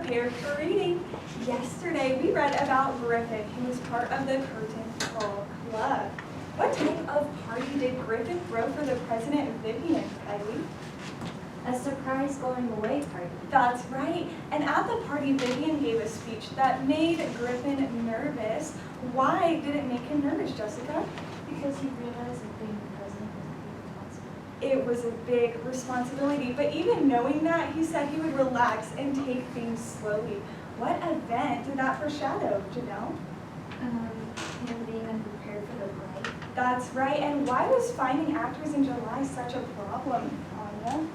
prepared for reading. Yesterday, we read about Griffin, who was part of the Curtain Call Club. What type of party did Griffin throw for the President Vivian, Kylie? A surprise going away party. That's right. And at the party, Vivian gave a speech that made Griffin nervous. Why did it make him nervous, Jessica? Because he realized that being the president was a big responsibility. It was a big responsibility, but even knowing that, he said he would relax and take things slowly. What event did that foreshadow, Janelle? Him being unprepared for the play. That's right. And why was finding actors in July such a problem, Anya?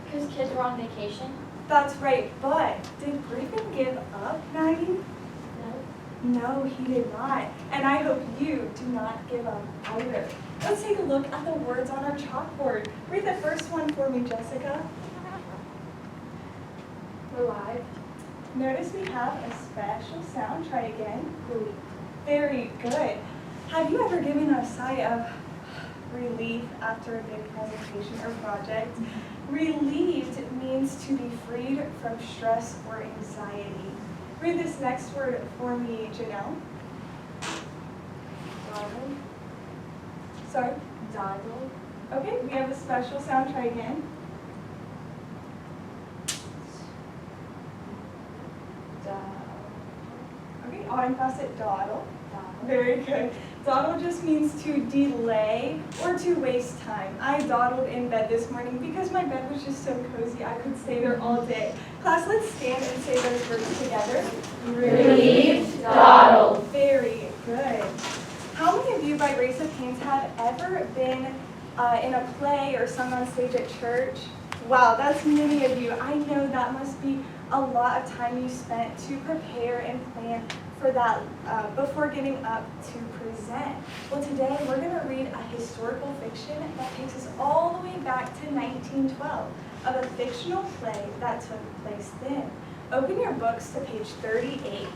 Because kids were on vacation. That's right, but did Griffin give up, Maggie? No. No, he did not. And I hope you do not give up either. Let's take a look at the words on our chalkboard. Read the first one for me, Jessica. Relive. Notice we have a special sound. Try again. Very good. Have you ever given a sigh of relief after a big presentation or project? Relieved means to be freed from stress or anxiety. Read this next word for me, Janelle. Dawdle. Sorry? Dawdle. Okay, we have a special sound. Try again. Okay, on pass it, dawdle. Very good. Dawdle just means to delay or to waste time. I dawdled in bed this morning because my bed was just so cozy I could stay there all day. Class, let's stand and say those words together. Relieved, dawdle. Very good. How many of you, by raise of hands, have ever been in a play or sung on stage at church? Wow, that's many of you. I know that must be a lot of time you spent to prepare and plan for that before getting up to present. Well, today we're going to read a historical fiction that takes us all the way back to 1912 of a fictional play that took place then. Open your books to page 38.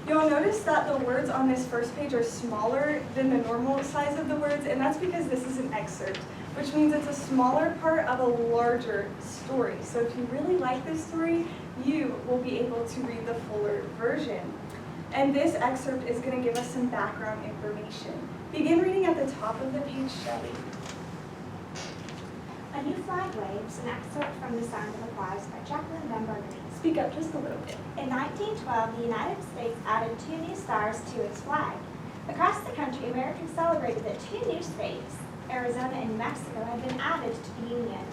You'll notice that the words on this first page are smaller than the normal size of the words, and that's because this is an excerpt, which means it's a smaller part of a larger story. So if you really like this story, you will be able to read the fuller version. And this excerpt is going to give us some background information. Begin reading at the top of the page, Shelley. A New Flag Waves, an excerpt from The Sound of Applause by Jacqueline Van Burgundy. Speak up just a little bit. In 1912, the United States added 2 new stars to its flag. Across the country, Americans celebrated that 2 new states, Arizona and New Mexico, had been added to the Union.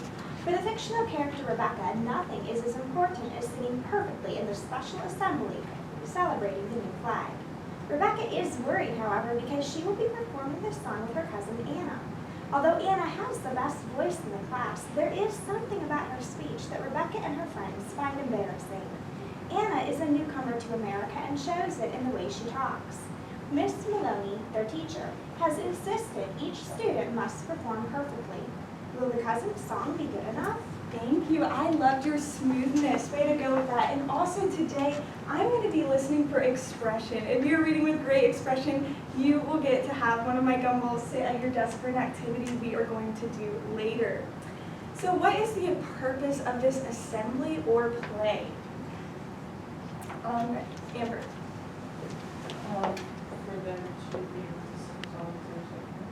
For the fictional character Rebecca, nothing is as important as singing perfectly in the special assembly celebrating the new flag. Rebecca is worried, however, because she will be performing this song with her cousin Anna. Although Anna has the best voice in the class, there is something about her speech that Rebecca and her friends find embarrassing. Anna is a newcomer to America and shows it in the way she talks. Miss Maloney, their teacher, has insisted each student must perform perfectly. Will the cousin's song be good enough? Thank you. I loved your smoothness. Way to go with that. And also today, I'm going to be listening for expression. If you're reading with great expression, you will get to have one of my gumballs sit at your desk for an activity we are going to do later. So what is the purpose of this assembly or play? Amber. For them to be able to sing songs or something.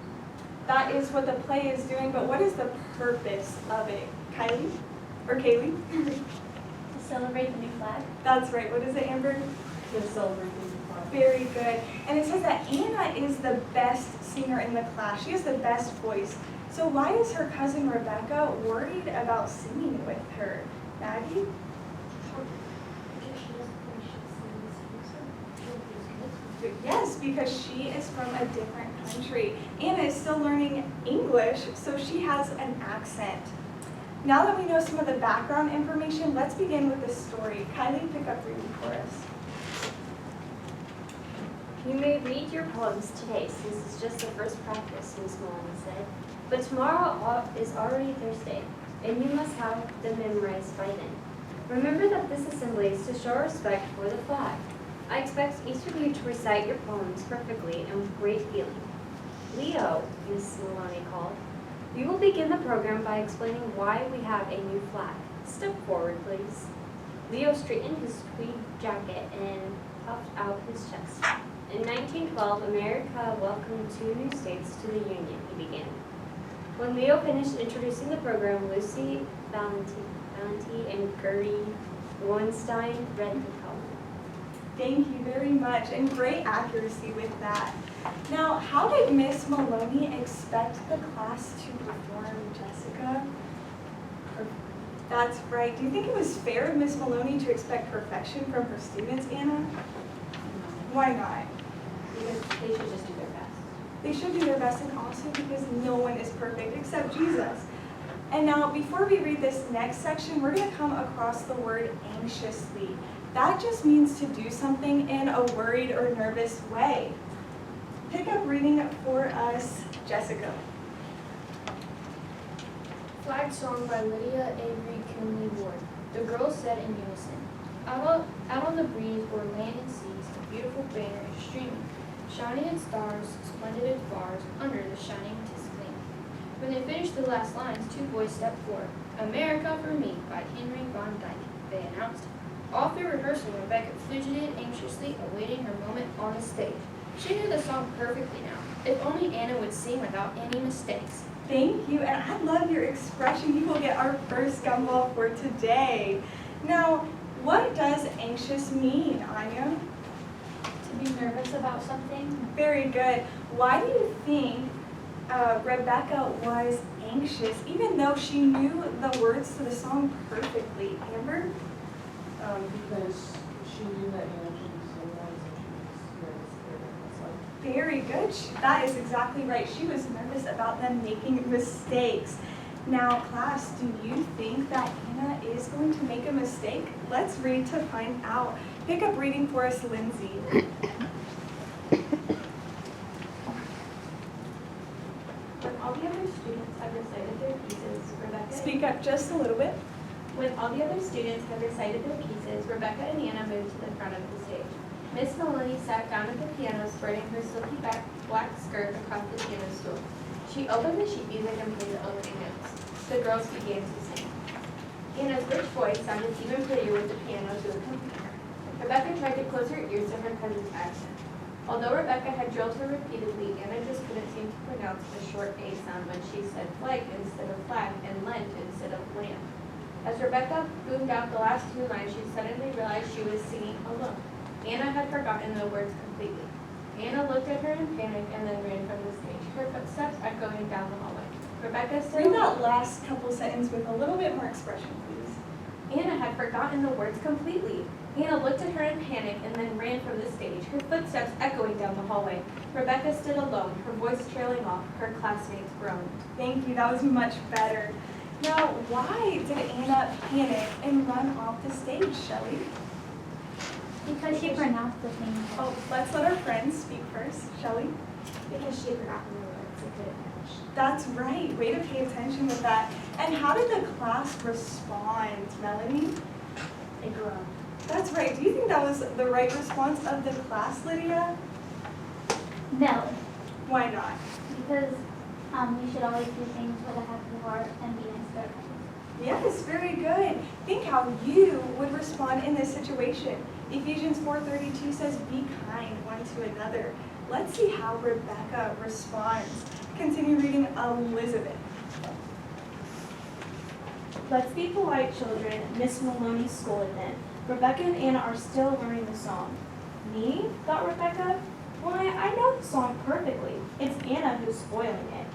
That is what the play is doing, but what is the purpose of it? Kylie? Or Kaylee? To celebrate the new flag. That's right. What is it, Amber? To celebrate the new flag. Very good. And it says that Anna is the best singer in the class. She has the best voice. So why is her cousin Rebecca worried about singing with her? Maggie? Yes, because she is from a different country. Anna is still learning English, so she has an accent. Now that we know some of the background information, let's begin with the story. Kylie, pick up reading for us. You may read your poems today, since it's just the first practice, Miss Maloney said. But tomorrow is already Thursday, and you must have them memorized by then. Remember that this assembly is to show respect for the flag. I expect each of you to recite your poems perfectly and with great feeling. Leo, Miss Maloney called. We will begin the program by explaining why we have a new flag. Step forward, please. Leo straightened his tweed jacket and puffed out his chest. In 1912, America welcomed 2 new states to the Union, he began. When Leo finished introducing the program, Lucy Valenti and Gertie Lowenstein read the column. Thank you very much, and great accuracy with that. Now, how did Miss Maloney expect the class to perform, Jessica? That's right. Do you think it was fair of Miss Maloney to expect perfection from her students, Anna? Why not? Because they should just do their best. They should do their best, and also because no one is perfect except Jesus. And now, before we read this next section, we're going to come across the word anxiously. That just means to do something in a worried or nervous way. Pick up reading for us, Jessica. Flag song by Lydia Avery Coonley Ward. The girls said in unison. Out on the breeze were land and seas, a beautiful banner is streaming, shining in stars, splendid as bars, under the shining tis gleaming. When they finished the last lines, 2 boys stepped forward. America for me by Henry Von Dyke, they announced. All through rehearsal, Rebecca fidgeted anxiously, awaiting her moment on the stage. She knew the song perfectly now. If only Anna would sing without any mistakes. Thank you, and I love your expression. You will get our first gumball for today. Now, what does anxious mean, Anya? To be nervous about something? Very good. Why do you think Rebecca was anxious, even though she knew the words to the song perfectly? Amber? Because she knew that Anna should be so nice and she was very scared. It's like, Very good. That is exactly right. She was nervous about them making mistakes. Now, class, do you think that Anna is going to make a mistake? Let's read to find out. Pick up reading for us, Lindsay. When all the other students had recited their pieces, Rebecca... Speak up just a little bit. When all the other students had recited their pieces, Rebecca and Anna moved to the front of the stage. Miss Maloney sat down at the piano, spreading her silky black skirt across the piano stool. She opened the sheet music and played the opening notes. The girls began to sing. Anna's rich voice sounded even prettier with the piano to accompany her. Rebecca tried to close her ears to her cousin's accent. Although Rebecca had drilled her repeatedly, Anna just couldn't seem to pronounce the short A sound when she said flag instead of flag and Lent instead of lamb. As Rebecca boomed out the last 2 lines, she suddenly realized she was singing alone. Anna had forgotten the words completely. Anna looked at her in panic and then ran from the stage, her footsteps echoing down the hallway. Rebecca still... Read that last couple sentences with a little bit more expression, please. Anna had forgotten the words completely. Anna looked at her in panic and then ran from the stage, her footsteps echoing down the hallway. Rebecca stood alone, her voice trailing off, her classmates groaned. Thank you. That was much better. Now, why did Anna panic and run off the stage, Shelley? Because she pronounced the thing. Oh, let's let our friends speak first. Shelley? Because she had forgotten the words and couldn't finish. That's right. Way to pay attention with that. And how did the class respond, Melanie? They groaned. That's right. Do you think that was the right response of the class, Lydia? No, Why not? because we should always do things with a happy heart and be nice to our friends. Yes, very good. Think how you would respond in this situation. Ephesians 4:32 says, be kind one to another. Let's see how Rebecca responds. Continue reading, Elizabeth. Let's be polite, children, Miss Maloney scolded them. Rebecca and Anna are still learning the song. Me? Thought Rebecca. Why, I know the song perfectly. It's Anna who's spoiling it.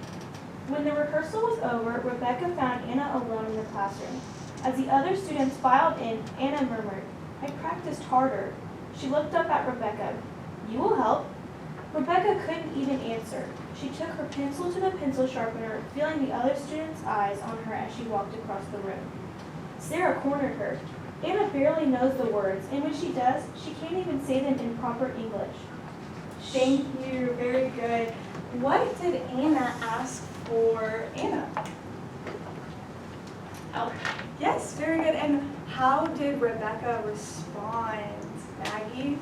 When the rehearsal was over, Rebecca found Anna alone in the classroom. As the other students filed in, Anna murmured, I practiced harder. She looked up at Rebecca. You will help. Rebecca couldn't even answer. She took her pencil to the pencil sharpener, feeling the other students' eyes on her as she walked across the room. Sarah cornered her. Anna barely knows the words, and when she does, she can't even say them in proper English. Thank you. Very good. What did Anna ask for Anna? Help. Yes, very good. And how did Rebecca respond, Maggie?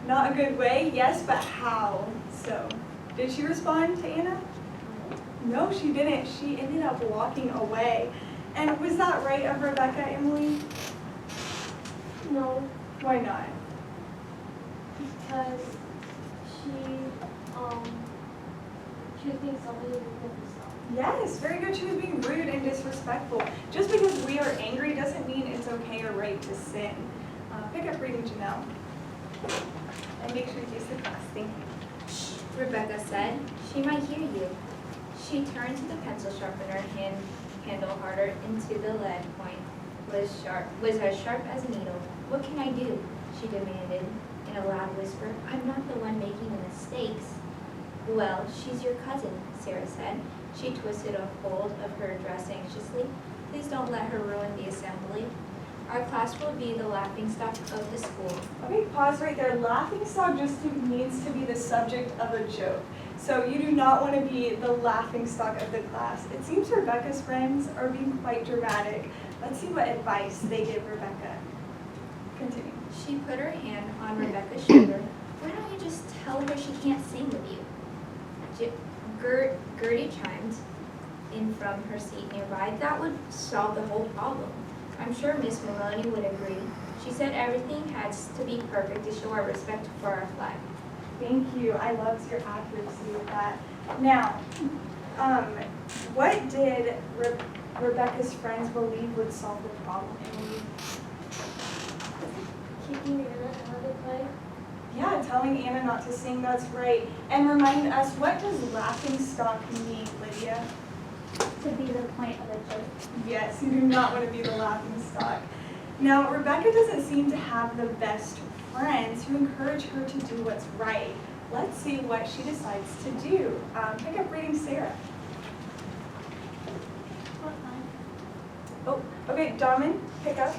Not a good way, yes, but how? So, Did she respond to Anna? No, she didn't. She ended up walking away. And was that right of Rebecca, Emily? No, Why not? because she was being somebody with herself. Yes, very good. She was being rude and disrespectful. Just because we are angry doesn't mean it's okay or right to sin. Pick up reading, Janelle. And make sure you use the class. Thank you. Rebecca said. She might hear you. She turned to the pencil sharpener handle harder into the lead point. Was as sharp as a needle. What can I do? She demanded in a loud whisper. I'm not the one making the mistakes. Well, she's your cousin, Sarah said. She twisted a hold of her dress anxiously. Please don't let her ruin the assembly. Our class will be the laughingstock of the school. Okay, pause right there. Laughingstock just needs to be the subject of a joke. So you do not want to be the laughingstock of the class. It seems Rebecca's friends are being quite dramatic. Let's see what advice they give Rebecca. Continue. She put her hand on Rebecca's shoulder. Why don't you just tell her she can't sing with you? Gertie chimed in from her seat nearby. That would solve the whole problem. I'm sure Miss Maloney would agree. She said everything has to be perfect to show our respect for our flag. Thank you. I loved your accuracy with that. Now, what did Rebecca's friends believe would solve the problem, Emily? Keeping Anna out of the play. Yeah, telling Anna not to sing, that's right. And remind us, what does laughingstock mean, Lydia? To be the point of a joke. Yes, you do not want to be the laughingstock. Now, Rebecca doesn't seem to have the best friends who encourage her to do what's right. Let's see what she decides to do. Pick up reading Sarah. Oh, okay, Domin, pick up.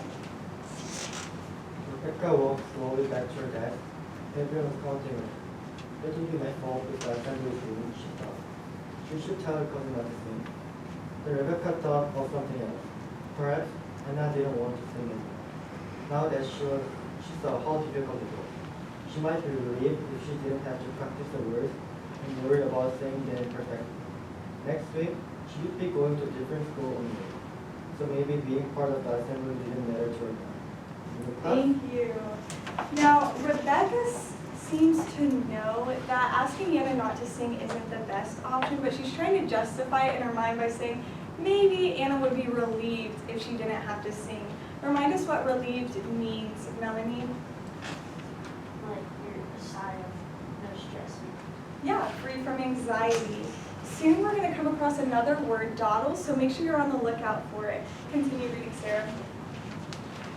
Rebecca walked slowly back to her desk. Everyone was counting her. It would be my fault if I assembly was rude, she thought. She should tell her cousin not to sing. Then Rebecca thought of something else. Perhaps Anna didn't want to sing anymore. Now that she saw how difficult it was. She might be relieved if she didn't have to practice the words and worry about saying them perfectly. Next week, she would be going to a different school anyway. So maybe being part of the assembly didn't matter to her now. Thank you. Now, Rebecca seems to know that asking Anna not to sing isn't the best option, but she's trying to justify it in her mind by saying maybe Anna would be relieved if she didn't have to sing. Remind us what relieved means, Melanie. Like you're a sigh of no stress. Yeah, free from anxiety. Soon we're going to come across another word, dawdle, so make sure you're on the lookout for it. Continue reading, Sarah.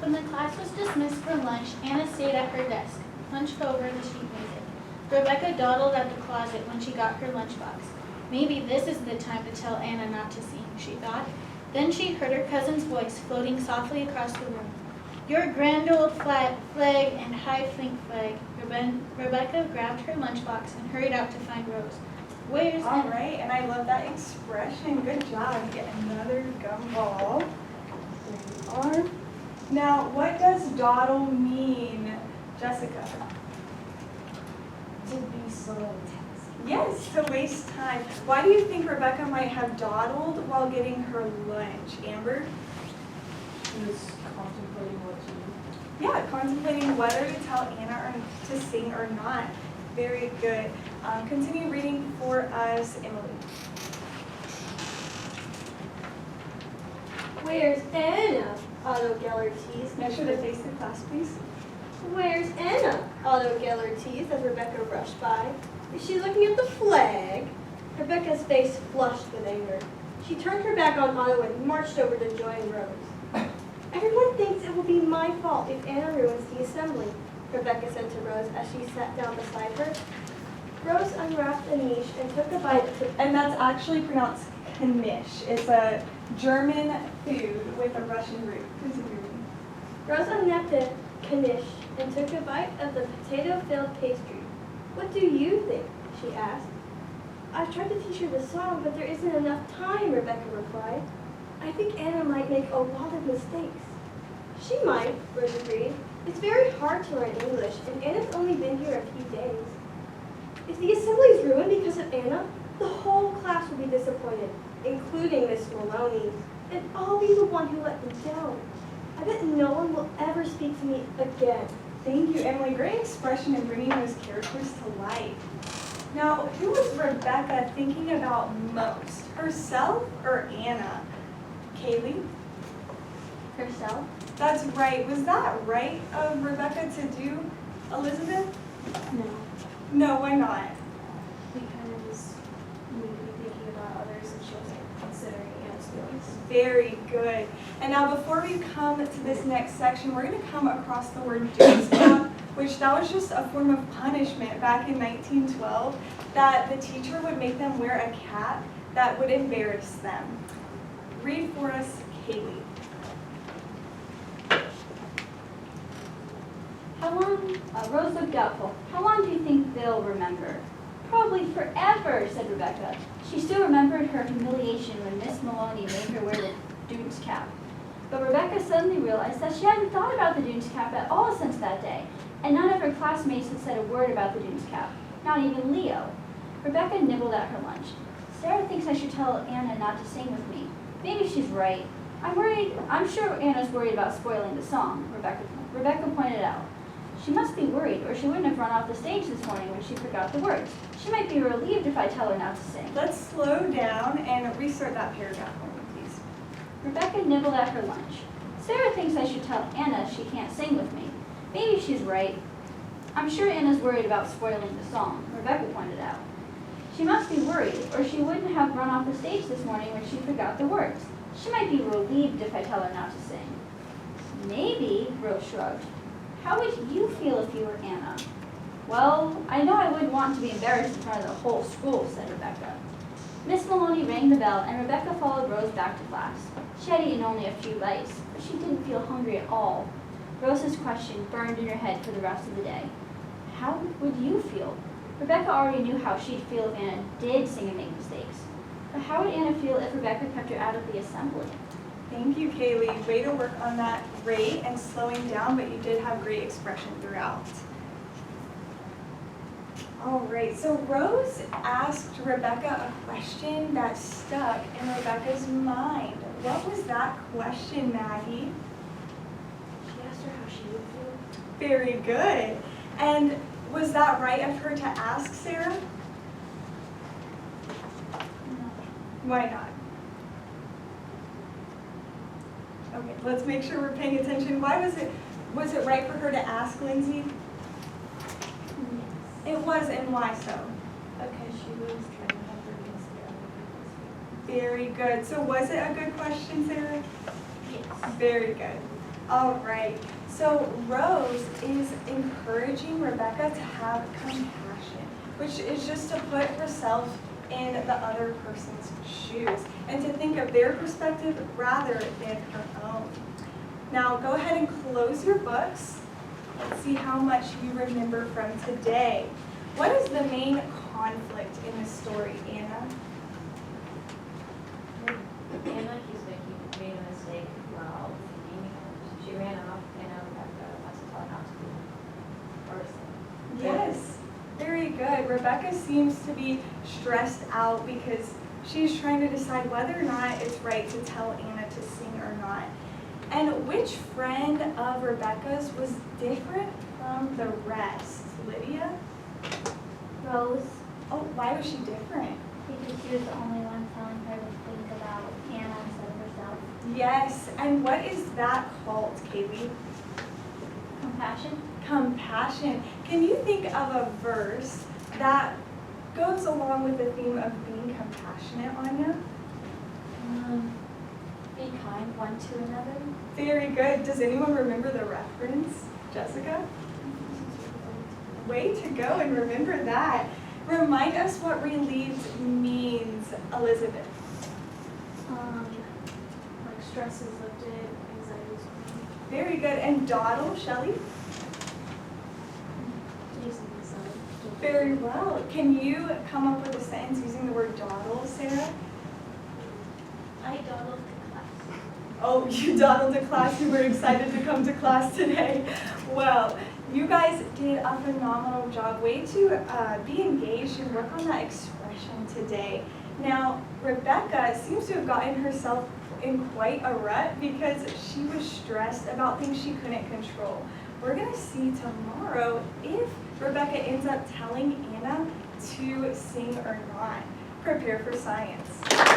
When the class was dismissed for lunch, Anna stayed at her desk, hunched over the sheet music. Rebecca dawdled at the closet when she got her lunchbox. Maybe this is the time to tell Anna not to sing, she thought. Then she heard her cousin's voice floating softly across the room. Your grand old flag and high flink flag. Rebecca grabbed her lunchbox and hurried out to find Rose. Where's All Anna? right, and I love that expression. Good job. Get another gumball. There you are. Now, what does dawdle mean, Jessica? To be slow and tense. Yes, to waste time. Why do you think Rebecca might have dawdled while getting her lunch, Amber? She was contemplating what to do. Yeah, contemplating whether to tell Anna or to sing or not. Very good. Continue reading for us, Emily. Where's Anna? Otto Geller teased. Make sure to face the class, please. Where's Anna? Otto Geller teased as Rebecca rushed by. Is she looking at the flag? Rebecca's face flushed with anger. She turned her back on Otto and marched over to join Rose. Everyone thinks it will be my fault if Anna ruins the assembly, Rebecca said to Rose as she sat down beside her. Rose unwrapped a niche and took a bite of the And that's actually pronounced knish. It's a German food with a Russian root. Continue reading. Rose unwrapped a knish and took a bite of the potato-filled pastry. What do you think? She asked. I've tried to teach her the song, but there isn't enough time, Rebecca replied. I think Anna might make a lot of mistakes. She might, Rose agreed. It's very hard to learn English, and Anna's only been here a few days. If the assembly is ruined because of be disappointed, including Miss Maloney, and I'll be the one who let them down. I bet no one will ever speak to me again. Thank you, Emily. Great expression in bringing those characters to life. Now, who was Rebecca thinking about most, herself or Anna? Kaylee? Herself? That's right. Was that right of Rebecca to do, Elizabeth? No, No, why not? because we need to be thinking about others and she wasn't considering Anna's feelings. Very good. And now before we come to this next section, we're going to come across the word dues cap, which that was just a form of punishment back in 1912, that the teacher would make them wear a cap that would embarrass them. Read for us, Kaylee. How long, Rose looked doubtful. How long do you think they'll remember? Probably forever, said Rebecca. She still remembered her humiliation when Miss Maloney made her wear the Dunes cap. But Rebecca suddenly realized that she hadn't thought about the Dunes cap at all since that day, and none of her classmates had said a word about the Dunes cap, not even Leo. Rebecca nibbled at her lunch. Sarah thinks I should tell Anna not to sing with me. Maybe she's right. I'm sure Anna's worried about spoiling the song, Rebecca pointed out. She must be worried, or she wouldn't have run off the stage this morning when she forgot the words. She might be relieved if I tell her not to sing. Let's slow down and restart that paragraph for me, please. Rebecca nibbled at her lunch. Sarah thinks I should tell Anna she can't sing with me. Maybe she's right. I'm sure Anna's worried about spoiling the song, Rebecca pointed out. She must be worried, or she wouldn't have run off the stage this morning when she forgot the words. She might be relieved if I tell her not to sing. Maybe, Rose shrugged. How would you feel if you were Anna? Well, I know I wouldn't want to be embarrassed in front of the whole school, said Rebecca. Miss Maloney rang the bell, and Rebecca followed Rose back to class. She had eaten only a few bites, but she didn't feel hungry at all. Rose's question burned in her head for the rest of the day. How would you feel? Rebecca already knew how she'd feel if Anna did sing and make mistakes. But how would Anna feel if Rebecca kept her out of the assembly? Thank you, Kaylee. Way to work on that rate and slowing down, but you did have great expression throughout. All right, so Rose asked Rebecca a question that stuck in Rebecca's mind. What was that question, Maggie? She asked her how she would feel. Very good. And was that right of her to ask, Sarah? No. Why not? Okay, let's make sure we're paying attention. Why was it right for her to ask, Lindsay? It was, and why so? Because she was trying to help her against the other people's feelings. Very good. So was it a good question, Sarah? Yes. Very good. All right. So Rose is encouraging Rebecca to have compassion, which is just to put herself in the other person's shoes and to think of their perspective rather than her own. Now go ahead and close your books. Let's see how much you remember from today. What is the main conflict in this story, Anna? Anna keeps made a mistake while singing. She ran off, and Rebecca wants to tell her not to do. Yes, very good. Rebecca seems to be stressed out because she's trying to decide whether or not it's right to tell Anna to sing or not. And which friend of Rebecca's was different from the rest? Lydia? Rose, Oh, why was she different? because she was the only one telling her to think about Anna instead of herself. Yes, and what is that called, Kaylee? Compassion? Compassion. Can you think of a verse that goes along with the theme of being compassionate, Anya? Be kind one to another. Very good. Does anyone remember the reference? Jessica? Way to go and remember that. Remind us what relieved means, Elizabeth. Like stress is lifted, anxiety is gone. Very good. And dawdle, Shelley? Easy to say. Very well. Can you come up with a sentence using the word dawdle, Sarah? I dawdled to class. Oh, you dawdled to class. You were excited to come to class today. Well, you guys did a phenomenal job. Way to be engaged and work on that expression confession today. Now, Rebecca seems to have gotten herself in quite a rut because she was stressed about things she couldn't control. We're going to see tomorrow if Rebecca ends up telling Anna to sing or not. Prepare for science.